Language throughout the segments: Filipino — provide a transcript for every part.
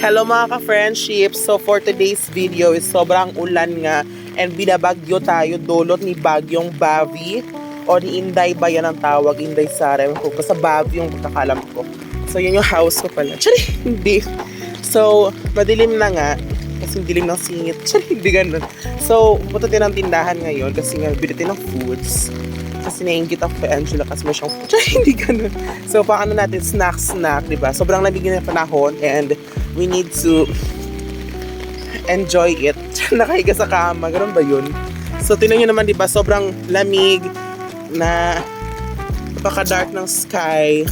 Hello mga ka-friendship. So for today's video is sobrang ulan nga and binabagyo tayo dulot ni Bagyong Bavi o ni Inday ba yan ang tawag? Inday Sara. Ewan ko sa Bavi yung pagkakalam ko. So yun yung house ko pala. Tsari, hindi. So madilim na nga kasi dilim ng singit. Tsari, hindi ganun. So punta tayo ng tindahan ngayon kasi nga bilitin ng foods. Kasi nainggit ako kay Angela kasi may siyang food. Hindi ganun. So, paano natin snack, diba? Sobrang lamig na panahon and we need to enjoy it. Nakahiga sa kama. Ganun ba yun? So, tingnan nyo naman, diba? Sobrang lamig na napaka-dark ng sky.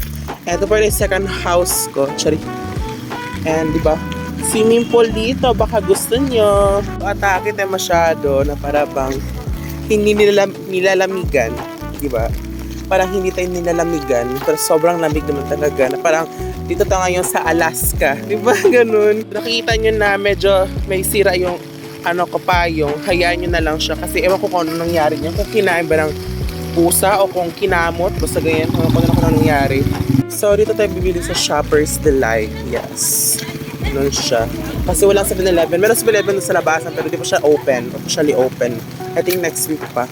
And ito pa yung second house ko. Chari. And, diba? Swimming pool dito. Baka gusto nyo. Atake tayo masyado na para bang hindi nilalamigan. Diba? Parang hindi tayo nilalamigan pero sobrang lamig naman talaga na parang dito tayo ngayon sa Alaska. Diba? Ganun. Nakikita nyo na medyo may sira yung kapayong. Hayaan nyo na lang siya kasi ewan ko kung ano nangyari niya. Kung kinain ba ng pusa o kung kinamot. Basta ganyan. Kung ano nangyari. So dito tayo bibili sa Shoppers Delight. Yes. Ganun siya. Kasi walang 7-Eleven. Meron 7-Eleven sa labasan pero di pa siya open. Officially open. I think next week pa.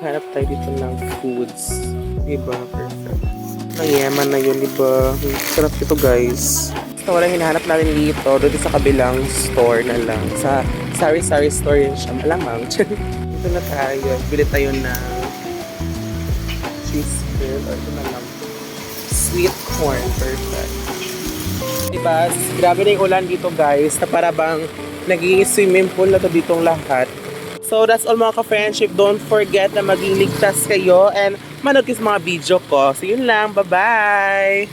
Hanap tayo dito ng foods. Diba? Perfect. Ang yaman na yun, diba? Sarap ito, guys. So, walang hinahanap natin dito. Doon sa kabilang store na lang. Sa sari-sari store yun siya. Malamang. Dito na tayo. Bili tayo ng cheese curd. Ito na lang. Sweet corn. Perfect. Diba? Grabe na yung ulan dito, guys. Na para bang naging swimming pool na to ditong lahat. So that's all mga ka-friendship. Don't forget na maging ligtas kayo and manood kayo sa mga video ko. So yun lang. Bye-bye!